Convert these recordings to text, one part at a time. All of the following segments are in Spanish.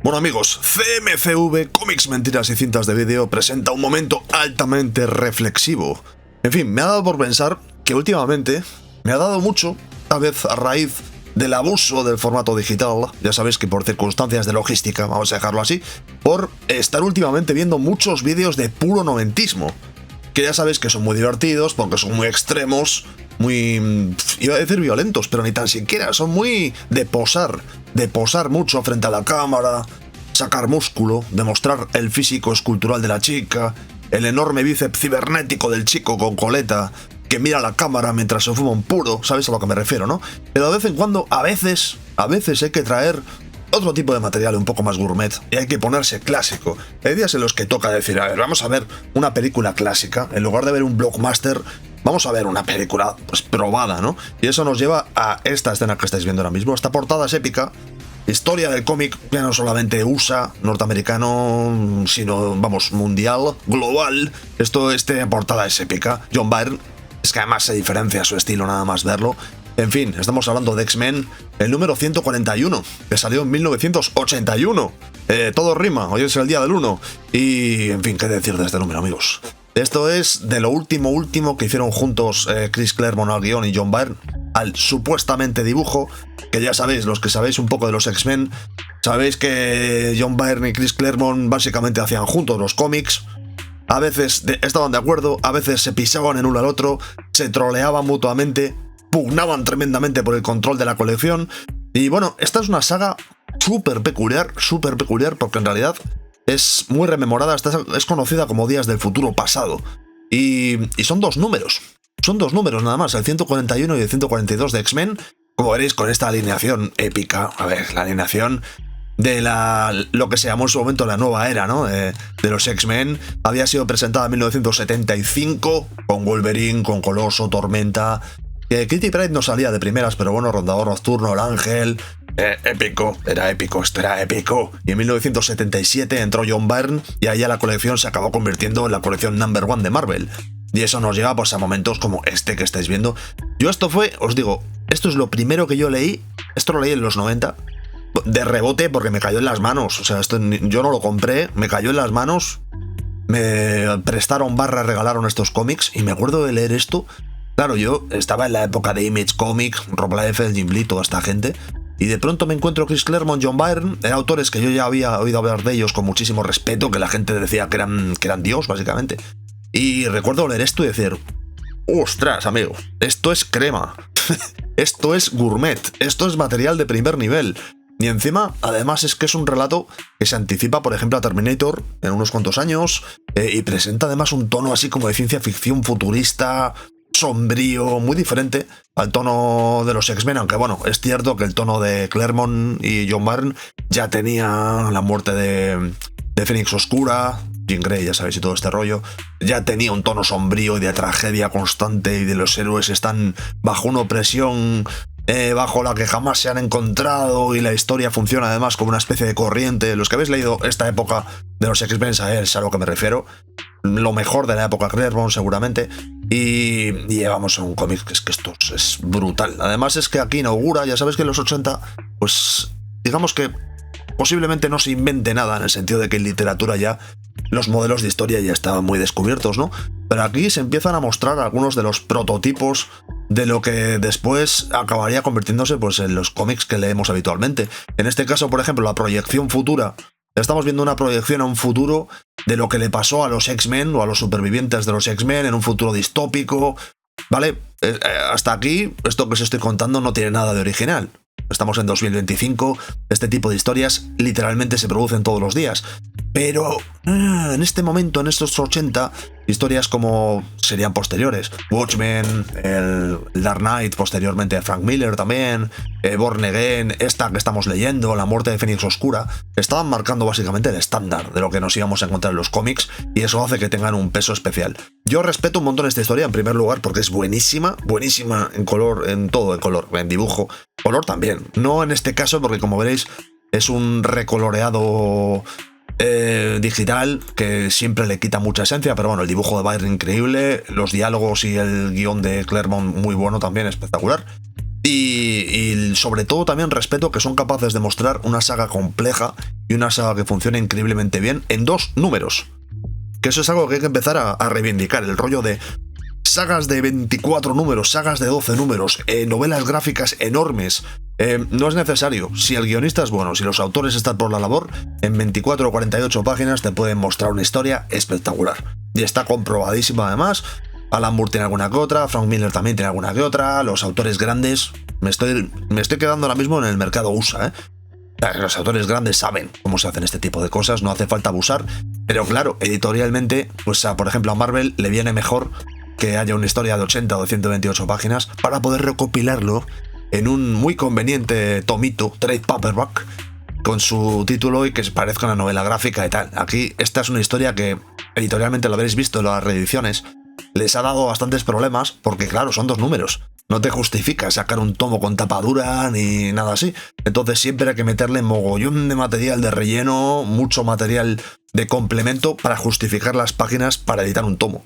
Bueno amigos, CMCV, Cómics, Mentiras y Cintas de Vídeo presenta un momento altamente reflexivo. En fin, me ha dado por pensar que últimamente me ha dado mucho, tal vez a raíz del abuso del formato digital, ya sabéis que por circunstancias de logística, vamos a dejarlo así, por estar últimamente viendo muchos vídeos de puro noventismo, que ya sabéis que son muy divertidos porque son muy extremos, muy, iba a decir violentos, pero ni tan siquiera, son muy de posar mucho frente a la cámara, sacar músculo, demostrar el físico escultural de la chica, el enorme bíceps cibernético del chico con coleta que mira a la cámara mientras se fuma un puro, ¿sabéis a lo que me refiero, no? Pero de vez en cuando, a veces hay que traer otro tipo de material un poco más gourmet y hay que ponerse clásico. Hay días en los que toca decir, a ver, vamos a ver una película clásica, en lugar de ver un blockbuster, vamos a ver una película pues probada, ¿no? Y eso nos lleva a esta escena que estáis viendo ahora mismo. Esta portada es épica. Historia del cómic, ya no solamente USA, norteamericano, sino, vamos, mundial, global. Esta portada es épica. John Byrne, es que además se diferencia su estilo nada más verlo. En fin, estamos hablando de X-Men, el número 141, que salió en 1981. Todo rima, hoy es el día del 1. Y, en fin, ¿qué decir de este número, amigos? Esto es de lo último que hicieron juntos Chris Claremont al guión y John Byrne al supuestamente dibujo, que ya sabéis, los que sabéis un poco de los X-Men, sabéis que John Byrne y Chris Claremont básicamente hacían juntos los cómics. A veces estaban de acuerdo, a veces se pisaban en uno al otro, se troleaban mutuamente, pugnaban tremendamente por el control de la colección. Y bueno, esta es una saga súper peculiar, porque en realidad es muy rememorada, es conocida como Días del Futuro Pasado. Y son dos números nada más, el 141 y el 142 de X-Men, como veréis con esta alineación épica. A ver, la alineación de lo que se llamó en su momento la nueva era, ¿no? De los X-Men. Había sido presentada en 1975 con Wolverine, con Coloso, Tormenta. Kitty Pryde no salía de primeras, pero bueno, Rondador Nocturno, el Ángel. Épico, esto era épico. Y en 1977 entró John Byrne y ahí la colección se acabó convirtiendo en la colección number one de Marvel. Y eso nos lleva pues a momentos como este que estáis viendo. Yo os digo, esto es lo primero que yo leí. Esto lo leí en los 90. De rebote porque me cayó en las manos. O sea, yo no lo compré, me cayó en las manos. Me prestaron regalaron estos cómics y me acuerdo de leer esto. Claro, yo estaba en la época de Image Comics, Rob Liefeld, Jim Lee, toda esta gente. Y de pronto me encuentro Chris Claremont, John Byrne, autores que yo ya había oído hablar de ellos con muchísimo respeto, que la gente decía que eran Dios, básicamente. Y recuerdo leer esto y decir, ostras, amigo, esto es crema, esto es gourmet, esto es material de primer nivel. Y encima, además, es que es un relato que se anticipa, por ejemplo, a Terminator en unos cuantos años, y presenta además un tono así como de ciencia ficción futurista, sombrío, muy diferente al tono de los X-Men, aunque bueno, es cierto que el tono de Claremont y John Byrne ya tenía la muerte de Fénix Oscura, Jean Grey, ya sabéis, y todo este rollo, ya tenía un tono sombrío y de tragedia constante y de los héroes están bajo una opresión bajo la que jamás se han encontrado y la historia funciona además como una especie de corriente. Los que habéis leído esta época de los X-Men sabéis a lo que me refiero. Lo mejor de la época Claremont seguramente. Y llevamos a un cómic que es que esto es brutal. Además es que aquí inaugura, ya sabéis que en los 80, pues digamos que posiblemente no se invente nada en el sentido de que en literatura ya los modelos de historia ya estaban muy descubiertos, ¿no? Pero aquí se empiezan a mostrar algunos de los prototipos de lo que después acabaría convirtiéndose pues en los cómics que leemos habitualmente. En este caso, por ejemplo, la proyección futura. Estamos viendo una proyección a un futuro de lo que le pasó a los X-Men o a los supervivientes de los X-Men en un futuro distópico. ¿Vale? Hasta aquí, esto que os estoy contando no tiene nada de original. Estamos en 2025, este tipo de historias literalmente se producen todos los días. Pero en este momento, en estos 80, historias como serían posteriores. Watchmen, el Dark Knight, posteriormente Frank Miller también, Born Again, esta que estamos leyendo, La muerte de Fénix Oscura, estaban marcando básicamente el estándar de lo que nos íbamos a encontrar en los cómics y eso hace que tengan un peso especial. Yo respeto un montón esta historia en primer lugar porque es buenísima en color, en todo, en color, en dibujo, color también. No en este caso porque como veréis es un recoloreado digital que siempre le quita mucha esencia, pero bueno, el dibujo de Byrne increíble, los diálogos y el guión de Claremont muy bueno también, espectacular. Y sobre todo también respeto que son capaces de mostrar una saga compleja y una saga que funciona increíblemente bien en 2 números. Que eso es algo que hay que empezar a reivindicar, el rollo de sagas de 24 números, sagas de 12 números, novelas gráficas enormes. No es necesario. Si el guionista es bueno, si los autores están por la labor, en 24 o 48 páginas te pueden mostrar una historia espectacular. Y está comprobadísima además. Alan Moore tiene alguna que otra, Frank Miller también tiene alguna que otra, los autores grandes... Me estoy quedando ahora mismo en el mercado USA, ¿eh? Los autores grandes saben cómo se hacen este tipo de cosas, no hace falta abusar, pero claro, editorialmente, pues por ejemplo a Marvel le viene mejor que haya una historia de 80 o de 128 páginas para poder recopilarlo en un muy conveniente tomito, trade paperback, con su título y que parezca una novela gráfica y tal. Aquí esta es una historia que editorialmente lo habréis visto en las reediciones, les ha dado bastantes problemas porque claro, son 2 números. No te justifica sacar un tomo con tapadura ni nada así. Entonces siempre hay que meterle mogollón de material de relleno, mucho material de complemento para justificar las páginas para editar un tomo.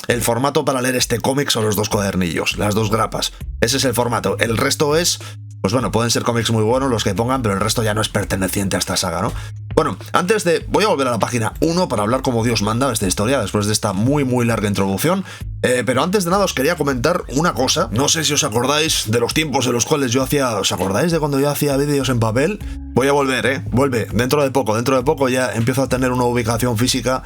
El formato para leer este cómic son los 2 cuadernillos, las 2 grapas. Ese es el formato. El resto es, pues bueno, pueden ser cómics muy buenos los que pongan, pero el resto ya no es perteneciente a esta saga, ¿no? Bueno, antes de... Voy a volver a la página 1 para hablar como Dios manda de esta historia, después de esta muy larga introducción. Pero antes de nada os quería comentar una cosa. No sé si os acordáis de los tiempos en los cuales yo hacía... ¿Os acordáis de cuando yo hacía vídeos en papel? Voy a volver, Vuelve. Dentro de poco ya empiezo a tener una ubicación física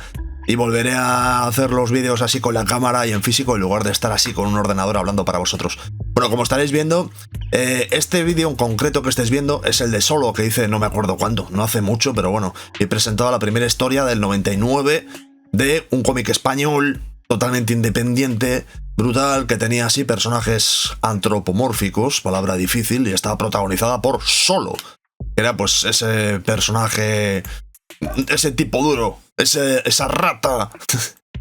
y volveré a hacer los vídeos así con la cámara y en físico en lugar de estar así con un ordenador hablando para vosotros. Bueno, como estaréis viendo, este vídeo en concreto que estáis viendo es el de Solo, que hice no me acuerdo cuándo, no hace mucho, pero bueno, he presentado la primera historia del 99 de un cómic español totalmente independiente, brutal, que tenía así personajes antropomórficos, palabra difícil, y estaba protagonizada por Solo, que era pues ese personaje, ese tipo duro, esa rata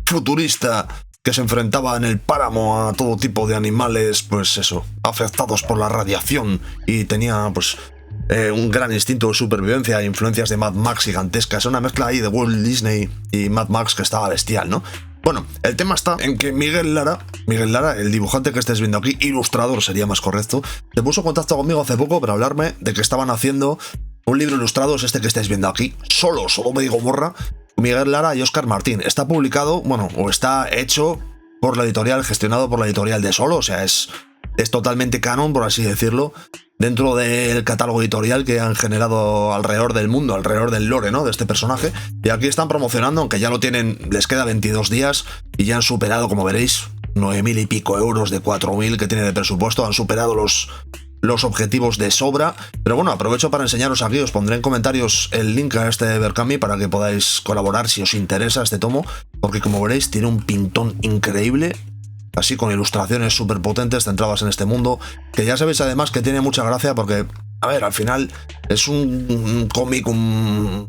futurista que se enfrentaba en el páramo a todo tipo de animales, pues eso, afectados por la radiación, y tenía pues un gran instinto de supervivencia e influencias de Mad Max gigantescas, una mezcla ahí de Walt Disney y Mad Max que estaba bestial, ¿no? Bueno, el tema está en que Miguel Lara, el dibujante que estáis viendo aquí, ilustrador sería más correcto, se puso en contacto conmigo hace poco para hablarme de que estaban haciendo un libro ilustrado, es este que estáis viendo aquí, Solo me digo morra, Miguel Lara y Óscar Martín. Está publicado, bueno, o está hecho por la editorial, gestionado por la editorial de Solo, o sea, es totalmente canon, por así decirlo, dentro del catálogo editorial que han generado alrededor del mundo, alrededor del lore, ¿no?, de este personaje. Y aquí están promocionando, aunque ya lo tienen, les queda 22 días y ya han superado, como veréis, 9.000 y pico euros de 4.000 que tiene de presupuesto, han superado los objetivos de sobra. Pero bueno, aprovecho para enseñaros aquí, os pondré en comentarios el link a este Berkami para que podáis colaborar si os interesa este tomo, porque como veréis tiene un pintón increíble, así con ilustraciones súper potentes centradas en este mundo, que ya sabéis además que tiene mucha gracia porque, a ver, al final es un cómic, un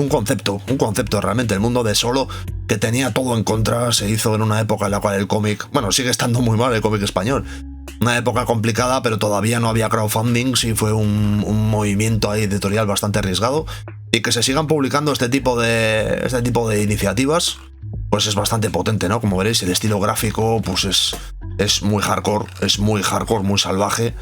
concepto realmente. El mundo de Solo, que tenía todo en contra, se hizo en una época en la cual el cómic, bueno, sigue estando muy mal el cómic español. Una época complicada, pero todavía no había crowdfunding, sí fue un movimiento ahí editorial bastante arriesgado. Y que se sigan publicando este tipo de iniciativas, pues es bastante potente, ¿no? Como veréis, el estilo gráfico pues es muy hardcore, muy salvaje.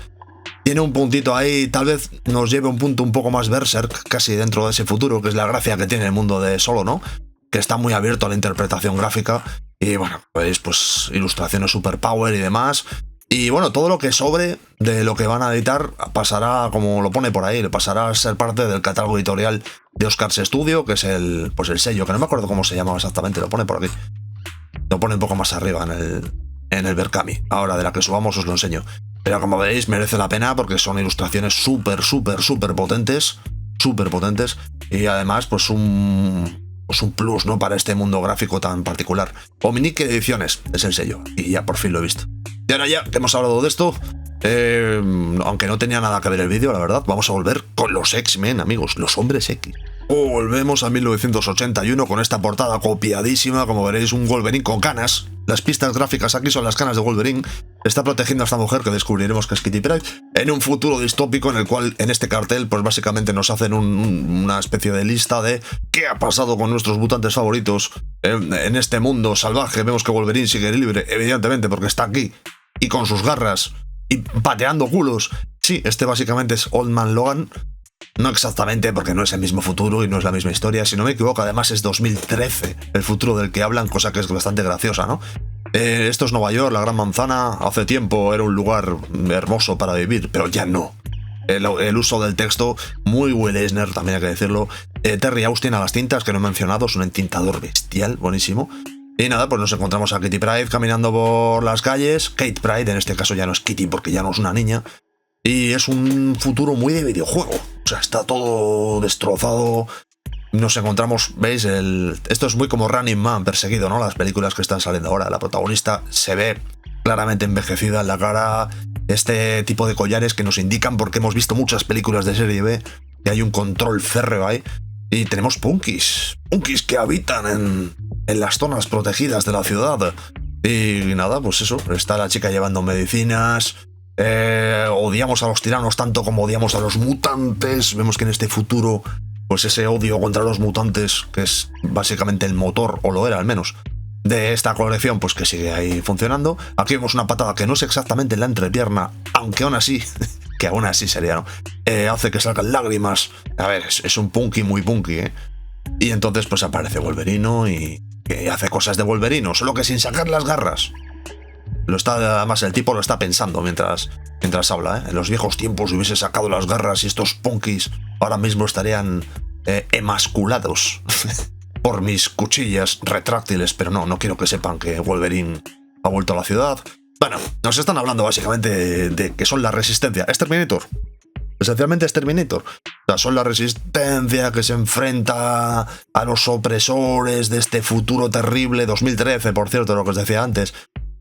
Tiene un puntito ahí, tal vez nos lleve a un punto un poco más berserk, casi dentro de ese futuro, que es la gracia que tiene el mundo de Solo, ¿no? Que está muy abierto a la interpretación gráfica. Y bueno, veis, pues ilustraciones super power y demás. Y bueno, todo lo que sobre de lo que van a editar pasará, como lo pone por ahí, pasará a ser parte del catálogo editorial de Oscars Studio, que es el sello, que no me acuerdo cómo se llamaba exactamente, lo pone por aquí. Lo pone un poco más arriba en el Berkami. Ahora, de la que subamos os lo enseño. Pero como veréis, merece la pena porque son ilustraciones súper potentes. Y además, pues un plus, ¿no?, para este mundo gráfico tan particular. Omnique Ediciones es el sello, y ya por fin lo he visto. Y ahora ya que hemos hablado de esto, aunque no tenía nada que ver el vídeo, la verdad, vamos a volver con los X-Men, amigos, los Hombres X. Volvemos a 1981 con esta portada copiadísima, como veréis, un Wolverine con canas. Las pistas gráficas aquí son las canas de Wolverine. Está protegiendo a esta mujer, que descubriremos que es Kitty Pryde, en un futuro distópico en el cual, en este cartel, pues básicamente nos hacen una especie de lista de qué ha pasado con nuestros mutantes favoritos en este mundo salvaje. Vemos que Wolverine sigue libre, evidentemente, porque está aquí, y con sus garras, y pateando culos. Sí, este básicamente es Old Man Logan. No exactamente, porque no es el mismo futuro y no es la misma historia. Si no me equivoco, además es 2013 el futuro del que hablan, cosa que es bastante graciosa, ¿no? Esto es Nueva York, la Gran Manzana. Hace tiempo era un lugar hermoso para vivir, pero ya no. El uso del texto, muy Will Eisner, también hay que decirlo. Terry Austin a las tintas, que no he mencionado, es un entintador bestial, buenísimo. Y nada, pues nos encontramos a Kitty Pryde caminando por las calles. Kate Pryde, en este caso ya no es Kitty porque ya no es una niña. Y es un futuro muy de videojuego. O sea, está todo destrozado. Nos encontramos, ¿veis? Esto es muy como Running Man perseguido, ¿no? Las películas que están saliendo ahora. La protagonista se ve claramente envejecida en la cara. Este tipo de collares que nos indican, porque hemos visto muchas películas de serie B, que hay un control férreo ahí. Y tenemos punkis que habitan en las zonas protegidas de la ciudad. Y nada, pues eso, está la chica llevando medicinas. Odiamos a los tiranos tanto como odiamos a los mutantes. Vemos que en este futuro, pues ese odio contra los mutantes, que es básicamente el motor, o lo era al menos, de esta colección, pues que sigue ahí funcionando. Aquí vemos una patada que no es exactamente en la entrepierna, aunque aún así, que aún así sería, ¿no? Hace que salgan lágrimas. A ver, es un punky muy punky, ¿eh? Y entonces pues aparece Wolverino y que hace cosas de Wolverino, solo que sin sacar las garras. Además el tipo lo está pensando mientras habla, ¿eh? En los viejos tiempos hubiese sacado las garras y estos punkis ahora mismo estarían emasculados por mis cuchillas retráctiles, pero no quiero que sepan que Wolverine ha vuelto a la ciudad. Bueno, nos están hablando básicamente de que son la resistencia. Es Terminator. Esencialmente es Terminator. O sea, son la resistencia que se enfrenta a los opresores de este futuro terrible. 2013, por cierto, lo que os decía antes.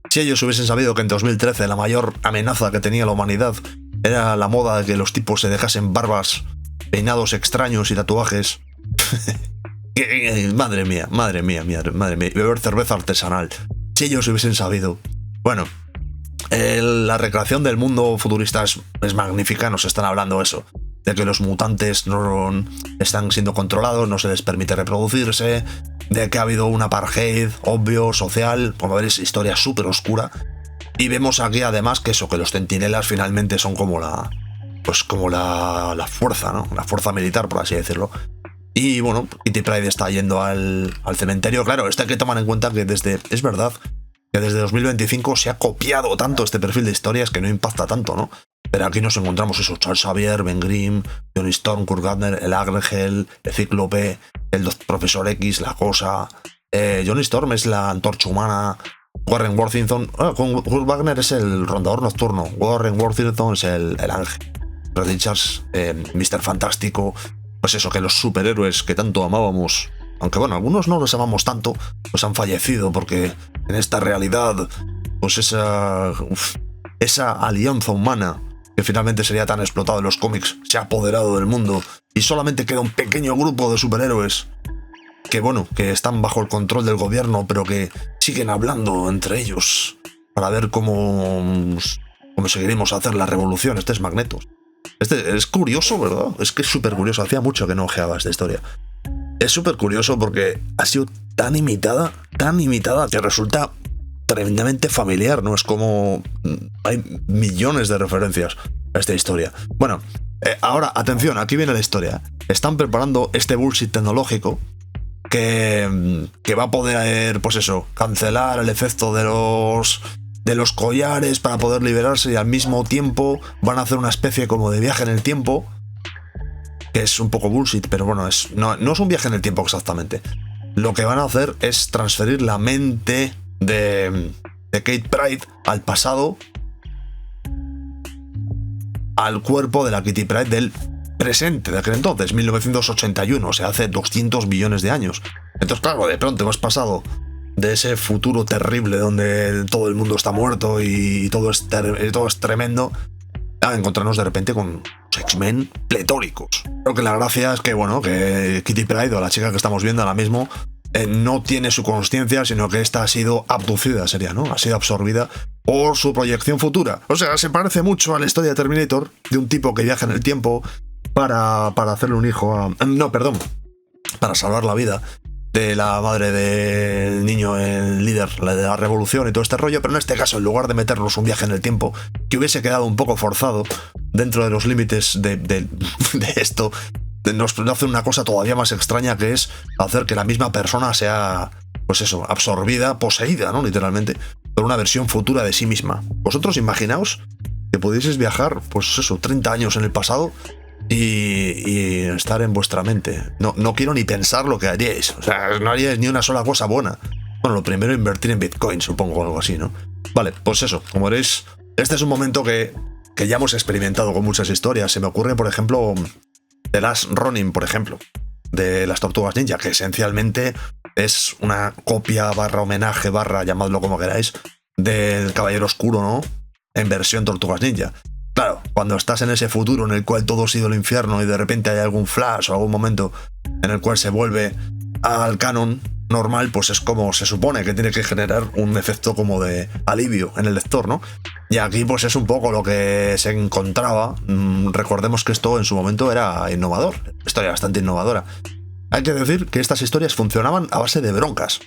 Si ellos hubiesen sabido que en 2013 la mayor amenaza que tenía la humanidad era la moda de que los tipos se dejasen barbas, peinados extraños y tatuajes. Madre mía. Beber cerveza artesanal. Si ellos hubiesen sabido. Bueno, la recreación del mundo futurista es magnífica. Nos están hablando eso, de que los mutantes no están siendo controlados, no se les permite reproducirse, de que ha habido un apartheid obvio, social. Como veréis, historia súper oscura. Y vemos aquí además que que los centinelas finalmente son como la fuerza, ¿no? La fuerza militar, por así decirlo. Y bueno, Kitty Pryde está yendo al cementerio. Claro, esto hay que tomar en cuenta que es verdad que desde 2025 se ha copiado tanto este perfil de historias que no impacta tanto, ¿no? Pero aquí nos encontramos eso: Charles Xavier, Ben Grimm, Johnny Storm, Kurt Wagner, el Ángel, el Cíclope, el Profesor X, la Cosa. Johnny Storm es la Antorcha Humana. Warren Worthington. Kurt Wagner es el Rondador Nocturno. Warren Worthington es el Ángel. Red Richards, Mr. Fantástico. Pues eso, que los superhéroes que tanto amábamos, aunque bueno, algunos no los amamos tanto, pues han fallecido porque en esta realidad, pues esa alianza humana que finalmente sería tan explotado en los cómics se ha apoderado del mundo y solamente queda un pequeño grupo de superhéroes que bueno, que están bajo el control del gobierno, pero que siguen hablando entre ellos para ver cómo seguiremos a hacer la revolución. Este es Magneto. Es curioso, ¿verdad? Es que es súper curioso. Hacía mucho que no ojeaba esta historia. Es súper curioso porque ha sido tan imitada, que resulta tremendamente familiar, ¿no? Es como... hay millones de referencias a esta historia. Bueno, ahora, atención, aquí viene la historia. Están preparando este bullshit tecnológico que va a poder, pues eso, cancelar el efecto de los collares para poder liberarse, y al mismo tiempo van a hacer una especie como de viaje en el tiempo, que es un poco bullshit, pero bueno, no es un viaje en el tiempo exactamente. Lo que van a hacer es transferir la mente de Kate Pryde al pasado, al cuerpo de la Kitty Pryde del presente, de aquel entonces, 1981, o sea, hace 200 millones de años. Entonces, claro, de pronto hemos pasado de ese futuro terrible donde todo el mundo está muerto y todo es tremendo, a encontrarnos de repente con X-Men pletóricos. Creo que la gracia es que, bueno, que Kitty Pryde, o la chica que estamos viendo ahora mismo, no tiene su consciencia, sino que esta ha sido abducida, sería, ¿no? Ha sido absorbida por su proyección futura. O sea, se parece mucho a la historia de Terminator, de un tipo que viaja en el tiempo para hacerle un hijo a... No, perdón, para salvar la vida. de la madre del niño, el líder de la revolución y todo este rollo, pero en este caso, en lugar de meternos un viaje en el tiempo, que hubiese quedado un poco forzado dentro de los límites de esto, nos hace una cosa todavía más extraña, que es hacer que la misma persona sea, pues eso, absorbida, poseída, ¿no? Literalmente, por una versión futura de sí misma. Vosotros imaginaos que pudieseis viajar, pues eso, 30 años en el pasado y estar en vuestra mente. No quiero ni pensar lo que haríais. O sea, no haríais ni una sola cosa buena. Bueno, lo primero, invertir en Bitcoin, supongo, o algo así, ¿no? Vale, pues eso, como veréis, este es un momento que ya hemos experimentado con muchas historias. Se me ocurre, por ejemplo, The Last Ronin, por ejemplo, de las Tortugas Ninja, que esencialmente es una copia barra homenaje barra, llamadlo como queráis, del Caballero Oscuro, ¿no? En versión Tortugas Ninja. Claro, cuando estás en ese futuro en el cual todo ha sido el infierno y de repente hay algún flash o algún momento en el cual se vuelve al canon normal, pues es como se supone que tiene que generar un efecto como de alivio en el lector, ¿no? Y aquí pues es un poco lo que se encontraba. Recordemos que esto en su momento era innovador, historia bastante innovadora. Hay que decir que estas historias funcionaban a base de broncas.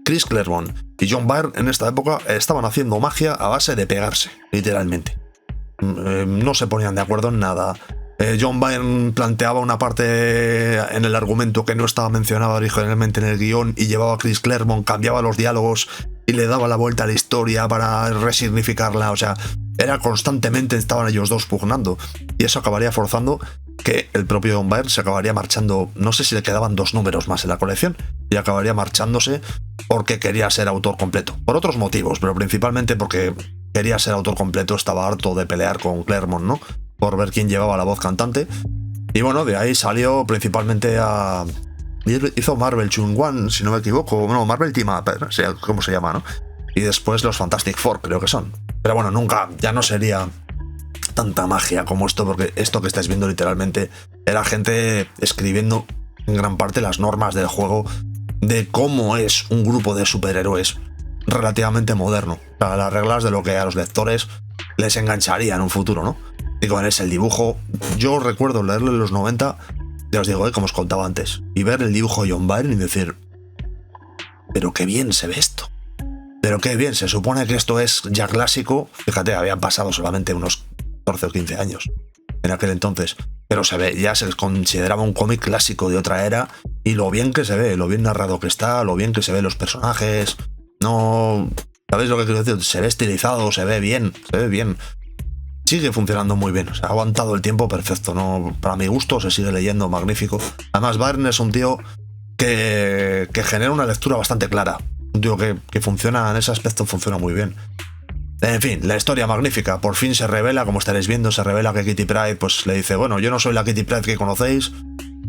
Chris Claremont y John Byrne en esta época estaban haciendo magia a base de pegarse, literalmente. No se ponían de acuerdo en nada. John Byrne planteaba una parte en el argumento que no estaba mencionada originalmente en el guión y llevaba a Chris Claremont, cambiaba los diálogos y le daba la vuelta a la historia para resignificarla. O sea, era constantemente, estaban ellos dos pugnando, y eso acabaría forzando que el propio John Byrne se acabaría marchando. No sé si le quedaban 2 números más en la colección, y acabaría marchándose porque quería ser autor completo, por otros motivos, pero principalmente porque quería ser autor completo. Estaba harto de pelear con Claremont, ¿no? Por ver quién llevaba la voz cantante. Y bueno, de ahí salió principalmente a... hizo Marvel Chun-Wan, si no me equivoco. No, Marvel Team Up, ¿cómo se llama, no? Y después los Fantastic Four, creo que son. Pero bueno, nunca, ya no sería tanta magia como esto, porque esto que estáis viendo literalmente era gente escribiendo en gran parte las normas del juego, de cómo es un grupo de superhéroes relativamente moderno. O sea, las reglas de lo que a los lectores les engancharía en un futuro, ¿no? Y con ese el dibujo, yo recuerdo leerlo en los 90, ya os digo, como os contaba antes, y ver el dibujo de John Byrne y decir, pero qué bien se ve esto. Pero qué bien, se supone que esto es ya clásico. Fíjate, habían pasado solamente unos 14 o 15 años en aquel entonces, pero se ve, ya se consideraba un cómic clásico de otra era, y lo bien que se ve, lo bien narrado que está, lo bien que se ven los personajes. No, ¿sabéis lo que quiero decir? Se ve estilizado, se ve bien, sigue funcionando muy bien. O sea, ha aguantado el tiempo perfecto, ¿no? Para mi gusto se sigue leyendo magnífico. Además, Byrne es un tío que genera una lectura bastante clara. Un tío que funciona en ese aspecto, funciona muy bien. En fin, la historia magnífica. Por fin se revela, como estaréis viendo, se revela que Kitty Pryde pues le dice, bueno, yo no soy la Kitty Pryde que conocéis,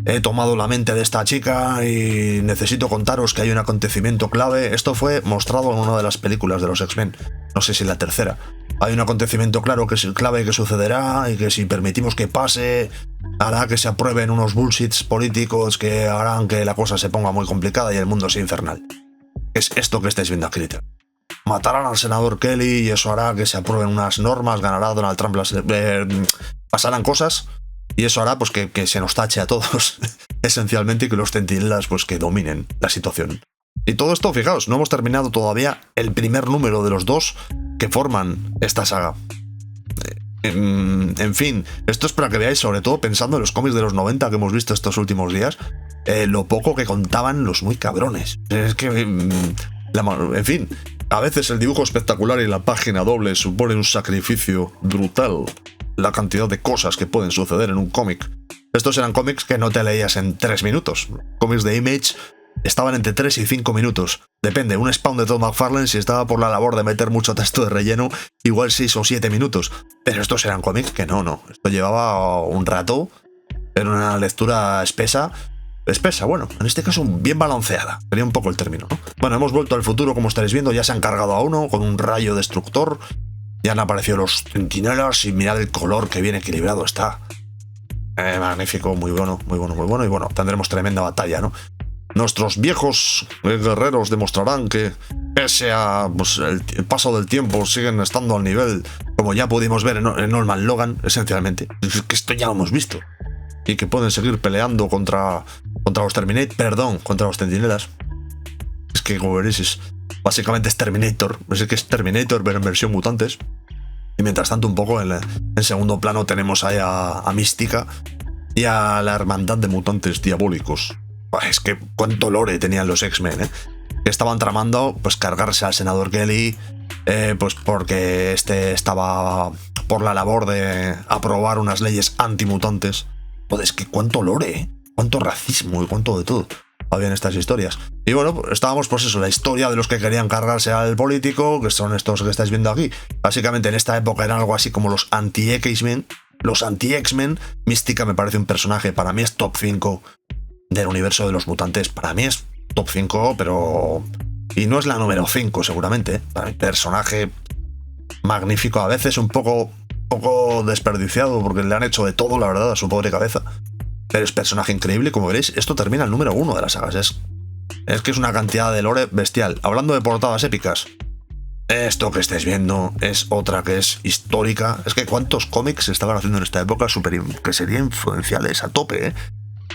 he tomado la mente de esta chica y necesito contaros que hay un acontecimiento clave. Esto fue mostrado en una de las películas de los X-Men, no sé si la tercera. Hay un acontecimiento clave que sucederá y que si permitimos que pase, hará que se aprueben unos bullshits políticos que harán que la cosa se ponga muy complicada y el mundo sea infernal. Es esto que estáis viendo aquí. Matarán al senador Kelly y eso hará que se aprueben unas normas, ganará Donald Trump, pasarán cosas y eso hará pues que se nos tache a todos esencialmente, y que los centinelas pues que dominen la situación. Y todo esto, fijaos, no hemos terminado todavía el primer número de los 2 que forman esta saga. En fin, esto es para que veáis, sobre todo pensando en los cómics de los 90 que hemos visto estos últimos días, lo poco que contaban los muy cabrones. Es que, en fin, a veces el dibujo espectacular y la página doble suponen un sacrificio brutal. La cantidad de cosas que pueden suceder en un cómic. Estos eran cómics que no te leías en 3 minutos. Cómics de Image estaban entre 3 y 5 minutos. Depende, un Spawn de Todd McFarlane, si estaba por la labor de meter mucho texto de relleno, igual 6 o 7 minutos. Pero estos eran cómics que no. Esto llevaba un rato, era una lectura espesa, bueno, en este caso bien balanceada, sería un poco el término, ¿no? Bueno, hemos vuelto al futuro, como estaréis viendo, ya se han cargado a uno con un rayo destructor, ya han aparecido los centinelas y mirad el color que bien equilibrado está. Magnífico, muy bueno, y bueno, tendremos tremenda batalla, ¿no? Nuestros viejos guerreros demostrarán que, pese a pues, el paso del tiempo, siguen estando al nivel, como ya pudimos ver en Old Man Logan, esencialmente. Que esto ya lo hemos visto. Y que pueden seguir peleando contra contra los contra los Centinelas. Es que como veréis, básicamente es Terminator. Es que es Terminator, pero en versión mutantes. Y mientras tanto, un poco en segundo plano tenemos ahí a Mística y a la hermandad de mutantes diabólicos. Es que cuánto lore tenían los X-Men, que estaban tramando pues cargarse al senador Kelly, pues porque este estaba por la labor de aprobar unas leyes antimutantes. Pues es que cuánto lore, cuánto racismo y cuánto de todo había en estas historias. Y bueno, pues estábamos pues eso, la historia de los que querían cargarse al político, que son estos que estáis viendo aquí. Básicamente en esta época eran algo así como los anti-X-Men. Los anti-X-Men. Mística me parece un personaje, para mí es top 5 del universo de los mutantes. Para mí es top 5, pero... Y no es la número 5 seguramente. Para mí personaje magnífico, a veces un poco desperdiciado, porque le han hecho de todo, la verdad, a su pobre cabeza. Pero es personaje increíble, como veréis, esto termina el número 1 de las sagas. Es que es una cantidad de lore bestial. Hablando de portadas épicas, esto que estáis viendo es otra que es histórica. Es que cuántos cómics se estaban haciendo en esta época que serían influenciales a tope,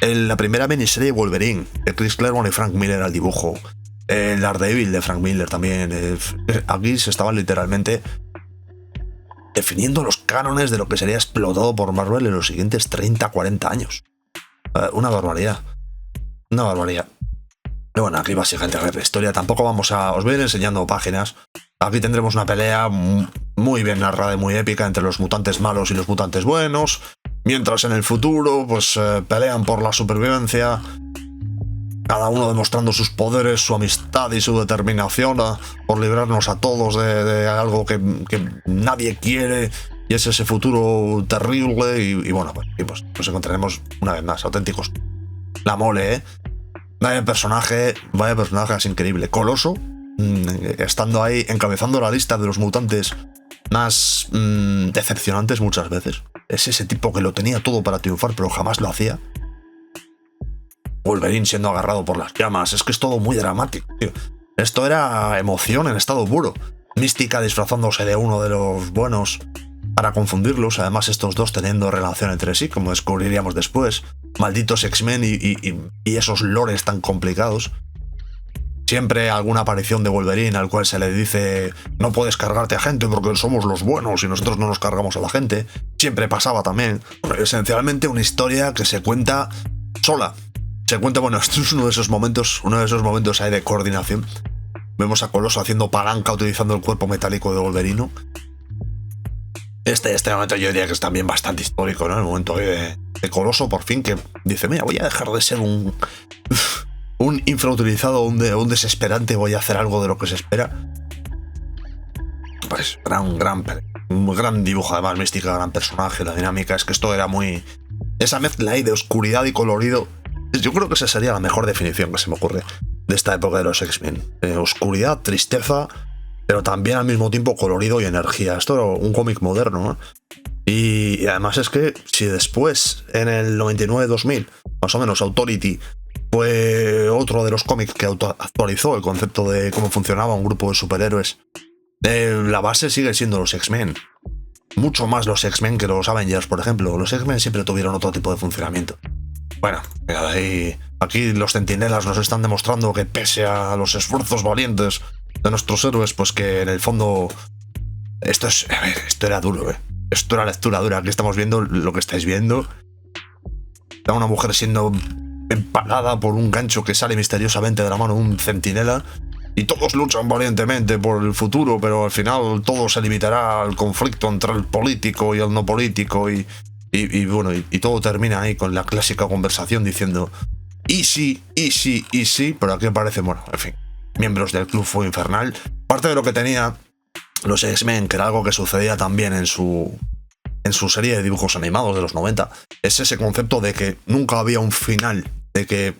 La primera miniserie Wolverine, de Chris Claremont y Frank Miller al dibujo. El Daredevil de Frank Miller también. Aquí se estaban literalmente definiendo los cánones de lo que sería explotado por Marvel en los siguientes 30-40 años. Una barbaridad. Una barbaridad. Pero bueno, aquí básicamente a ver la historia. Tampoco vamos a... Os voy a ir enseñando páginas. Aquí tendremos una pelea muy bien narrada y muy épica entre los mutantes malos y los mutantes buenos. Mientras en el futuro, pues pelean por la supervivencia. Cada uno demostrando sus poderes, su amistad y su determinación por librarnos a todos de algo que nadie quiere. Y es ese futuro terrible. Y bueno, pues nos encontraremos una vez más auténticos. La mole, Vaya personaje es increíble. Coloso, estando ahí, encabezando la lista de los mutantes más decepcionantes muchas veces. Es ese tipo que lo tenía todo para triunfar, pero jamás lo hacía. Wolverine siendo agarrado por las llamas. Es que es todo muy dramático, tío. Esto era emoción en estado puro. Mística disfrazándose de uno de los buenos para confundirlos. Además, estos dos teniendo relación entre sí, como descubriríamos después. Malditos X-Men y esos lores tan complicados. Siempre alguna aparición de Wolverine al cual se le dice: no puedes cargarte a gente porque somos los buenos y nosotros no nos cargamos a la gente. Siempre pasaba también. Esencialmente una historia que se cuenta sola. Se cuenta, bueno, esto es uno de esos momentos ahí de coordinación. Vemos a Coloso haciendo palanca utilizando el cuerpo metálico de Wolverine. Este momento yo diría que es también bastante histórico, ¿no? El momento de Coloso, por fin, que dice: mira, voy a dejar de ser un infrautilizado, un desesperante, voy a hacer algo de lo que se espera. Pues un gran dibujo, además, Mística, gran personaje, la dinámica, es que esto era muy... Esa mezcla ahí de oscuridad y colorido, yo creo que esa sería la mejor definición que se me ocurre de esta época de los X-Men. Oscuridad, tristeza, pero también al mismo tiempo colorido y energía. Esto era un cómic moderno, ¿no? Y además es que si después, en el 99-2000, más o menos, Authority fue otro de los cómics que actualizó el concepto de cómo funcionaba un grupo de superhéroes, la base sigue siendo los X-Men. Mucho más los X-Men que los Avengers, por ejemplo. Los X-Men siempre tuvieron otro tipo de funcionamiento. Bueno, aquí los Centinelas nos están demostrando que pese a los esfuerzos valientes de nuestros héroes, pues que en el fondo esto era duro, Esto era lectura dura. Aquí estamos viendo lo que estáis viendo. Está una mujer siendo empalada por un gancho que sale misteriosamente de la mano de un centinela. Y todos luchan valientemente por el futuro, pero al final todo se limitará al conflicto entre el político y el no político. Y todo termina ahí con la clásica conversación diciendo: easy, pero aquí aparecen, bueno, en fin, miembros del Club Fuego Infernal. Parte de lo que tenía los X-Men, que era algo que sucedía también en su serie de dibujos animados de los 90, es ese concepto de que nunca había un final, de que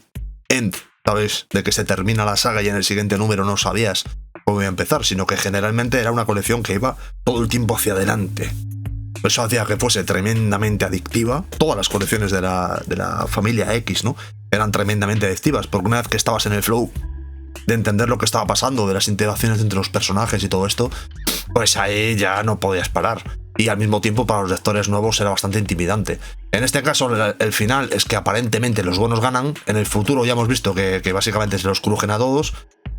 ¿sabes? De que se termina la saga y en el siguiente número no sabías cómo iba a empezar, sino que generalmente era una colección que iba todo el tiempo hacia adelante. Eso hacía que fuese tremendamente adictiva. Todas las colecciones de la familia X, ¿no? Eran tremendamente adictivas, porque una vez que estabas en el flow de entender lo que estaba pasando, de las interacciones entre los personajes y todo esto, pues ahí ya no podías parar. Y al mismo tiempo para los lectores nuevos era bastante intimidante. En este caso, el final es que aparentemente los buenos ganan. En el futuro ya hemos visto que básicamente se los crujen a todos.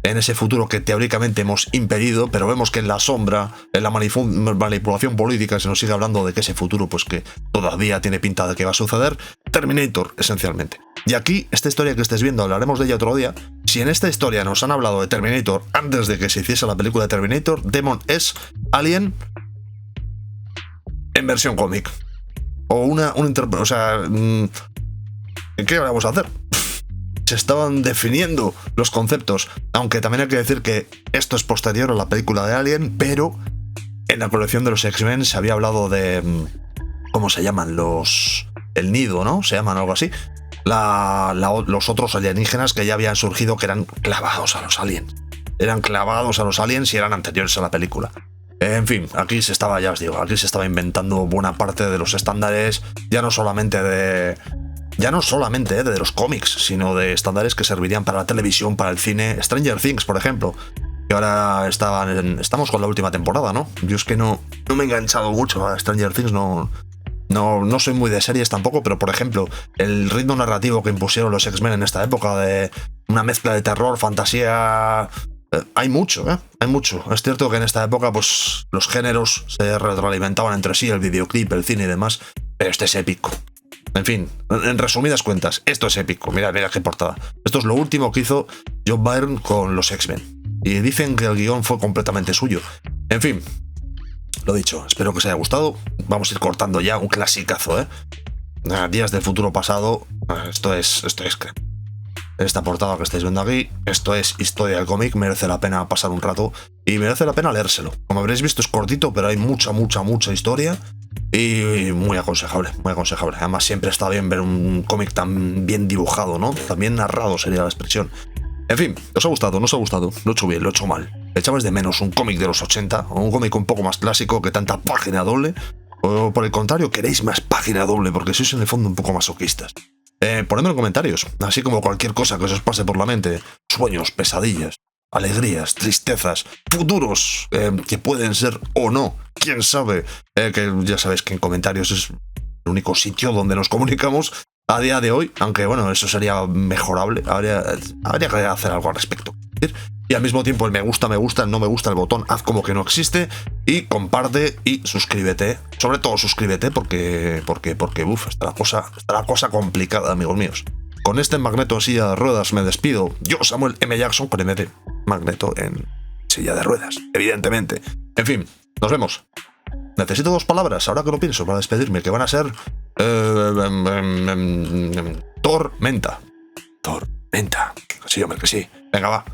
En ese futuro que teóricamente hemos impedido, pero vemos que en la sombra, en la manipulación política, se nos sigue hablando de que ese futuro, pues que todavía tiene pinta de que va a suceder. Terminator, esencialmente. Y aquí, esta historia que estés viendo, hablaremos de ella otro día. Si en esta historia nos han hablado de Terminator antes de que se hiciese la película de Terminator, Demon es Alien en versión cómic. O o sea, ¿qué vamos a hacer? Se estaban definiendo los conceptos, aunque también hay que decir que esto es posterior a la película de Alien, pero en la colección de los X-Men se había hablado de... ¿cómo se llaman? El nido, ¿no? Se llaman algo así. Los otros alienígenas que ya habían surgido, que eran clavados a los aliens. Eran clavados a los aliens y eran anteriores a la película. En fin, aquí se estaba, ya os digo, aquí se estaba inventando buena parte de los estándares, ya no solamente de los cómics, sino de estándares que servirían para la televisión, para el cine. Stranger Things, por ejemplo, que ahora estamos con la última temporada, ¿no? Yo es que no me he enganchado mucho a Stranger Things, no soy muy de series tampoco, pero por ejemplo, el ritmo narrativo que impusieron los X-Men en esta época de una mezcla de terror, fantasía... hay mucho, hay mucho. Es cierto que en esta época pues los géneros se retroalimentaban entre sí, el videoclip, el cine y demás, pero este es épico. En fin, en resumidas cuentas, esto es épico. Mira qué portada. Esto es lo último que hizo John Byrne con los X-Men. Y dicen que el guión fue completamente suyo. En fin, lo dicho, espero que os haya gustado. Vamos a ir cortando ya un clasicazo, Días del futuro pasado. Esto es esta portada que estáis viendo aquí, esto es historia del cómic, merece la pena pasar un rato y merece la pena leérselo. Como habréis visto es cortito, pero hay mucha historia y muy aconsejable, muy aconsejable. Además siempre está bien ver un cómic tan bien dibujado, ¿no? Tan bien narrado sería la expresión. En fin, ¿os ha gustado? ¿No os ha gustado? Lo he hecho bien, lo he hecho mal. ¿Echabais de menos un cómic de los 80 o un cómic un poco más clásico que tanta página doble? ¿O por el contrario queréis más página doble porque sois en el fondo un poco masoquistas? Ponedme en comentarios, así como cualquier cosa que os pase por la mente, sueños, pesadillas, alegrías, tristezas, futuros que pueden ser o no, quién sabe, que ya sabéis que en comentarios es el único sitio donde nos comunicamos a día de hoy, aunque bueno, eso sería mejorable, habría que hacer algo al respecto. Y al mismo tiempo el me gusta, el no me gusta, el botón, haz como que no existe y comparte y suscríbete. Sobre todo suscríbete porque está la cosa complicada, amigos míos. Con este Magneto en silla de ruedas me despido. Yo, Samuel M. Jackson, con MD Magneto en silla de ruedas, evidentemente. En fin, nos vemos. Necesito 2 palabras, ahora que lo pienso, para despedirme, que van a ser... tormenta. Tormenta. Sí, hombre, que sí. Venga, va.